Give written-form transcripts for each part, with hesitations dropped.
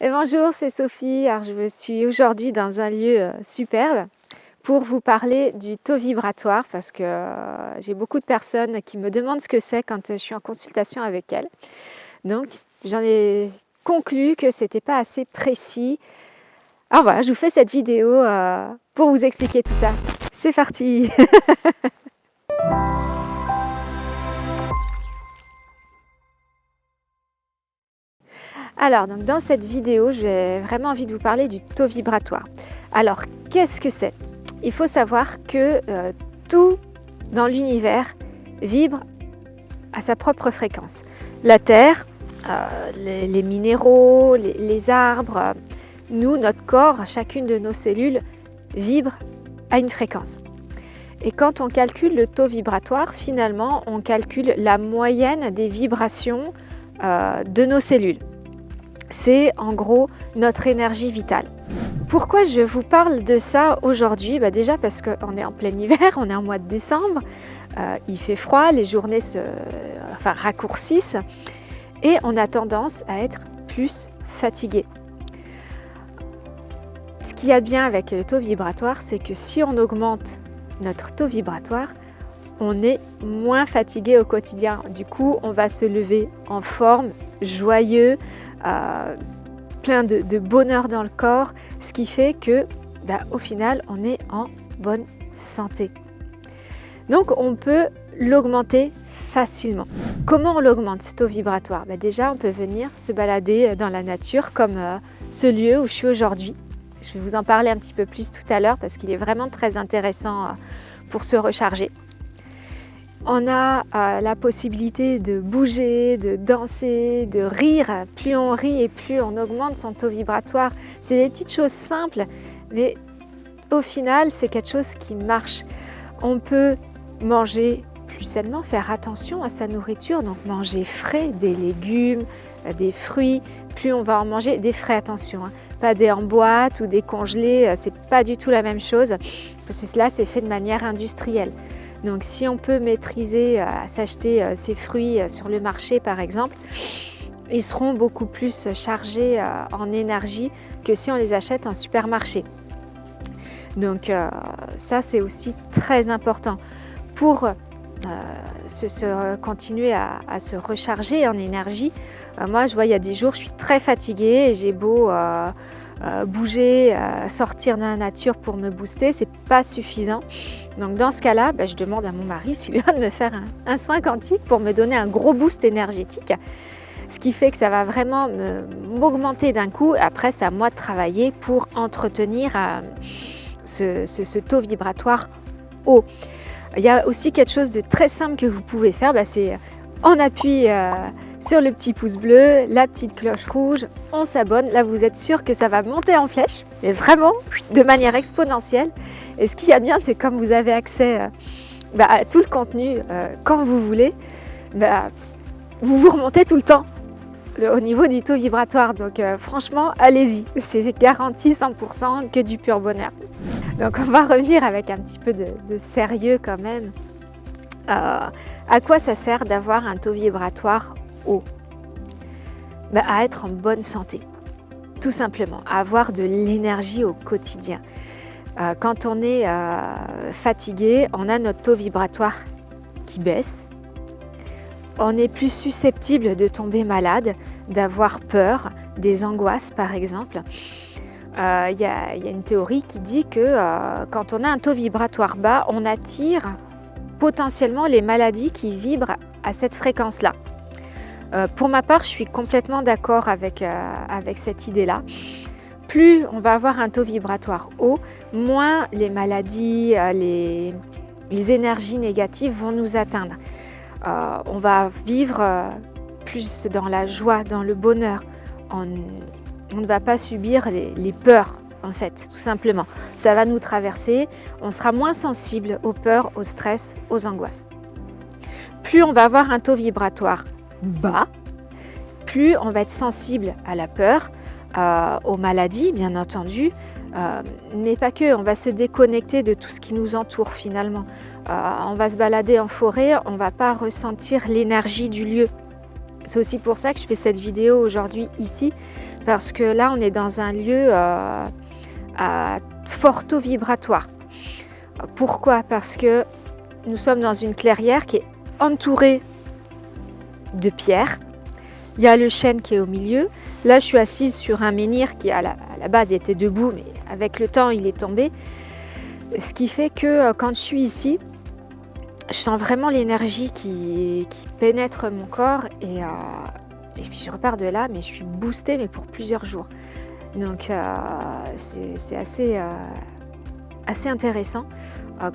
Et bonjour, c'est Sophie. Alors, je suis aujourd'hui dans un lieu superbe pour vous parler du taux vibratoire parce que j'ai beaucoup de personnes qui me demandent ce que c'est quand je suis en consultation avec elles. Donc, j'en ai conclu que c'était pas assez précis. Alors voilà, je vous fais cette vidéo pour vous expliquer tout ça. C'est parti! Alors, donc dans cette vidéo, j'ai vraiment envie de vous parler du taux vibratoire. Alors, qu'est-ce que c'est? Il faut savoir que tout dans l'univers vibre à sa propre fréquence. La Terre, les minéraux, les arbres, nous, notre corps, chacune de nos cellules vibre à une fréquence. Et quand on calcule le taux vibratoire, finalement, on calcule la moyenne des vibrations de nos cellules. C'est en gros notre énergie vitale. Pourquoi je vous parle de ça aujourd'hui? Déjà parce qu'on est en plein hiver, on est en mois de décembre, il fait froid, les journées raccourcissent et on a tendance à être plus fatigué. Ce qu'il y a de bien avec le taux vibratoire, c'est que si on augmente notre taux vibratoire, on est moins fatigué au quotidien. Du coup, on va se lever en forme, joyeux, plein de bonheur dans le corps, ce qui fait que, au final, on est en bonne santé. Donc, on peut l'augmenter facilement. Comment on l'augmente, ce taux vibratoire? Déjà, on peut venir se balader dans la nature, comme ce lieu où je suis aujourd'hui. Je vais vous en parler un petit peu plus tout à l'heure parce qu'il est vraiment très intéressant pour se recharger. On a la possibilité de bouger, de danser, de rire. Plus on rit et plus on augmente son taux vibratoire. C'est des petites choses simples, mais au final, c'est quelque chose qui marche. On peut manger plus sainement, faire attention à sa nourriture, donc manger frais, des légumes, des fruits. Plus on va en manger, des frais, attention, pas des en boîte ou des congelés, c'est pas du tout la même chose, parce que cela c'est fait de manière industrielle. Donc si on peut maîtriser à s'acheter ces fruits sur le marché par exemple, ils seront beaucoup plus chargés en énergie que si on les achète en supermarché. Donc ça c'est aussi très important pour continuer à se recharger en énergie. Moi je vois il y a des jours je suis très fatiguée et j'ai beau bouger, sortir dans la nature pour me booster, c'est pas suffisant. Donc dans ce cas-là, je demande à mon mari s'il vient de me faire un soin quantique pour me donner un gros boost énergétique, ce qui fait que ça va vraiment m'augmenter d'un coup. Après, c'est à moi de travailler pour entretenir ce taux vibratoire haut. Il y a aussi quelque chose de très simple que vous pouvez faire, c'est on appuie sur le petit pouce bleu, la petite cloche rouge, on s'abonne. Là, vous êtes sûr que ça va monter en flèche, mais vraiment de manière exponentielle. Et ce qu'il y a de bien, c'est comme vous avez accès à tout le contenu quand vous voulez, vous remontez tout le temps au niveau du taux vibratoire. Donc franchement, allez-y, c'est garanti 100% que du pur bonheur. Donc on va revenir avec un petit peu de sérieux quand même. À quoi ça sert d'avoir un taux vibratoire haut? À être en bonne santé, tout simplement, à avoir de l'énergie au quotidien. Quand on est fatigué, on a notre taux vibratoire qui baisse. On est plus susceptible de tomber malade, d'avoir peur, des angoisses par exemple. Il y a une théorie qui dit que quand on a un taux vibratoire bas, on attire potentiellement les maladies qui vibrent à cette fréquence-là. Pour ma part, je suis complètement d'accord avec cette idée-là. Plus on va avoir un taux vibratoire haut, moins les maladies, les énergies négatives vont nous atteindre. On va vivre plus dans la joie, dans le bonheur. On ne va pas subir les peurs, en fait, tout simplement. Ça va nous traverser, on sera moins sensible aux peurs, au stress, aux angoisses. Plus on va avoir un taux vibratoire bas, plus on va être sensible à la peur, aux maladies, bien entendu, mais pas que. On va se déconnecter de tout ce qui nous entoure finalement. On va se balader en forêt, on ne va pas ressentir l'énergie du lieu. C'est aussi pour ça que je fais cette vidéo aujourd'hui ici, parce que là, on est dans un lieu à fort taux vibratoire. Pourquoi? Parce que nous sommes dans une clairière qui est entourée de pierres. Il y a le chêne qui est au milieu. Là, je suis assise sur un menhir qui, à la base, était debout, mais avec le temps, il est tombé. Ce qui fait que quand je suis ici, je sens vraiment l'énergie qui pénètre mon corps et puis je repars de là, mais je suis boostée mais pour plusieurs jours. Donc c'est assez intéressant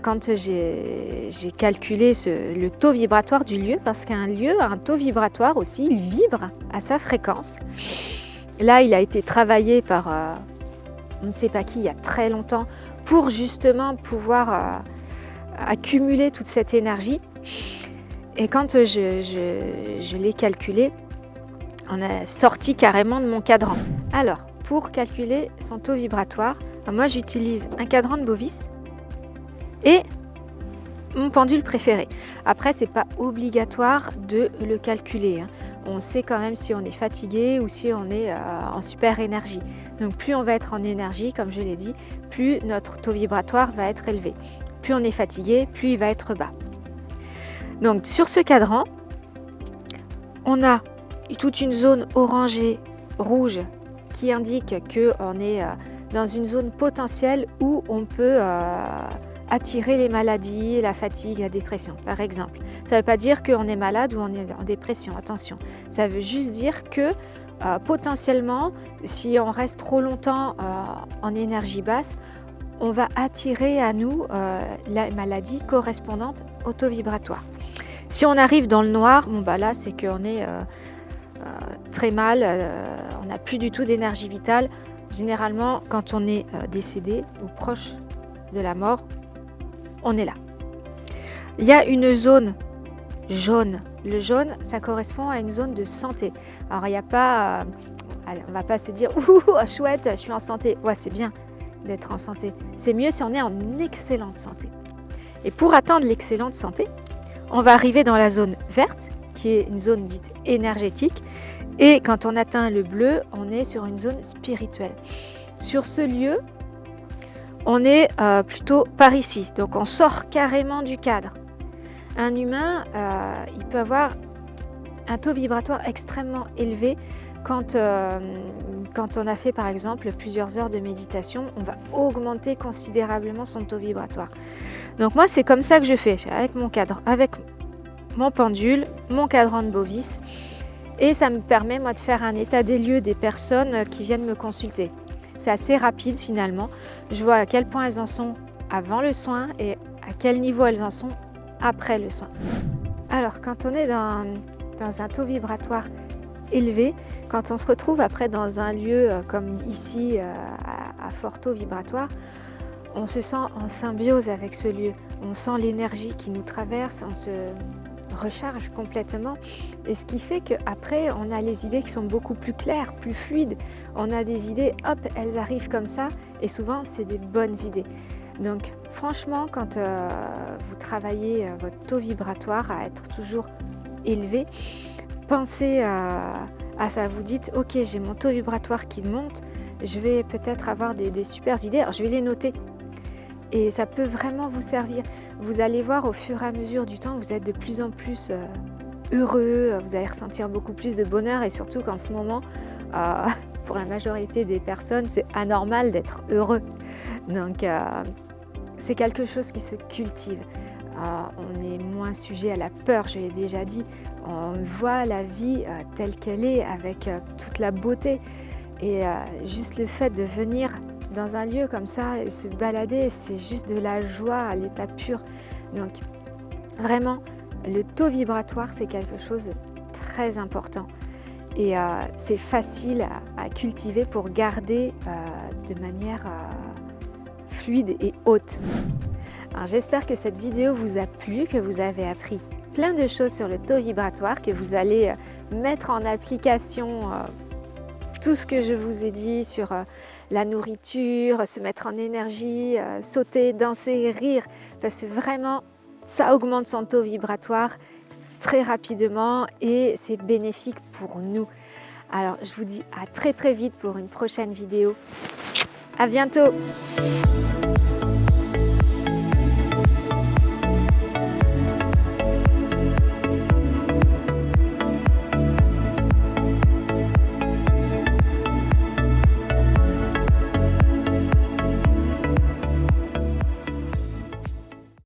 quand j'ai calculé le taux vibratoire du lieu, parce qu'un lieu a un taux vibratoire aussi, il vibre à sa fréquence. Là, il a été travaillé par on ne sait pas qui il y a très longtemps pour justement pouvoir accumuler toute cette énergie. Et quand je l'ai calculé, on a sorti carrément de mon cadran. Alors, pour calculer son taux vibratoire, moi j'utilise un cadran de Bovis et mon pendule préféré. Après, c'est pas obligatoire de le calculer, hein. On sait quand même si on est fatigué ou si on est en super énergie. Donc plus on va être en énergie, comme je l'ai dit, plus notre taux vibratoire va être élevé. Plus on est fatigué, plus il va être bas. Donc sur ce cadran, on a toute une zone orangée, rouge, qui indique qu'on est dans une zone potentielle où on peut attirer les maladies, la fatigue, la dépression, par exemple. Ça ne veut pas dire qu'on est malade ou on est en dépression, attention. Ça veut juste dire que potentiellement, si on reste trop longtemps en énergie basse, on va attirer à nous la maladie correspondante au taux vibratoire. Si on arrive dans le noir, bon bah là c'est qu'on est très mal, on n'a plus du tout d'énergie vitale. Généralement, quand on est décédé ou proche de la mort, on est là. Il y a une zone jaune. Le jaune, ça correspond à une zone de santé. Alors il n'y a pas, allez, on ne va pas se dire ouh chouette, je suis en santé. Ouais, c'est bien d'être en santé. C'est mieux si on est en excellente santé. Et pour atteindre l'excellente santé, on va arriver dans la zone verte, qui est une zone dite énergétique. Et quand on atteint le bleu, on est sur une zone spirituelle. Sur ce lieu, on est plutôt par ici. Donc on sort carrément du cadre. Un humain, il peut avoir un taux vibratoire extrêmement élevé quand on a fait par exemple plusieurs heures de méditation. On va augmenter considérablement son taux vibratoire. Donc moi, c'est comme ça que je fais, avec mon cadre, avec mon pendule, mon cadran de Bovis. Et ça me permet, moi, de faire un état des lieux des personnes qui viennent me consulter. C'est assez rapide finalement. Je vois à quel point elles en sont avant le soin et à quel niveau elles en sont après le soin. Alors, quand on est dans un taux vibratoire élevé, quand on se retrouve après dans un lieu comme ici, à fort taux vibratoire, on se sent en symbiose avec ce lieu. On sent l'énergie qui nous traverse, on se recharge complètement. Et ce qui fait qu'après, on a les idées qui sont beaucoup plus claires, plus fluides. On a des idées, hop, elles arrivent comme ça. Et souvent, c'est des bonnes idées. Donc, franchement, quand vous travaillez votre taux vibratoire à être toujours élevé, pensez à ça. Vous dites, ok, j'ai mon taux vibratoire qui monte. Je vais peut-être avoir des super idées. Alors, je vais les noter. Et ça peut vraiment vous servir. Vous allez voir au fur et à mesure du temps, vous êtes de plus en plus heureux, vous allez ressentir beaucoup plus de bonheur et surtout qu'en ce moment, pour la majorité des personnes, c'est anormal d'être heureux. Donc, c'est quelque chose qui se cultive. On est moins sujet à la peur, je l'ai déjà dit. On voit la vie telle qu'elle est, avec toute la beauté. Et juste le fait de venir dans un lieu comme ça et se balader, c'est juste de la joie à l'état pur. Donc vraiment, le taux vibratoire, c'est quelque chose de très important. Et c'est facile à cultiver pour garder de manière fluide et haute. Alors j'espère que cette vidéo vous a plu, que vous avez appris plein de choses sur le taux vibratoire, que vous allez mettre en application tout ce que je vous ai dit sur la nourriture, se mettre en énergie, sauter, danser, rire, parce que vraiment, ça augmente son taux vibratoire très rapidement et c'est bénéfique pour nous. Alors je vous dis à très très vite pour une prochaine vidéo. À bientôt!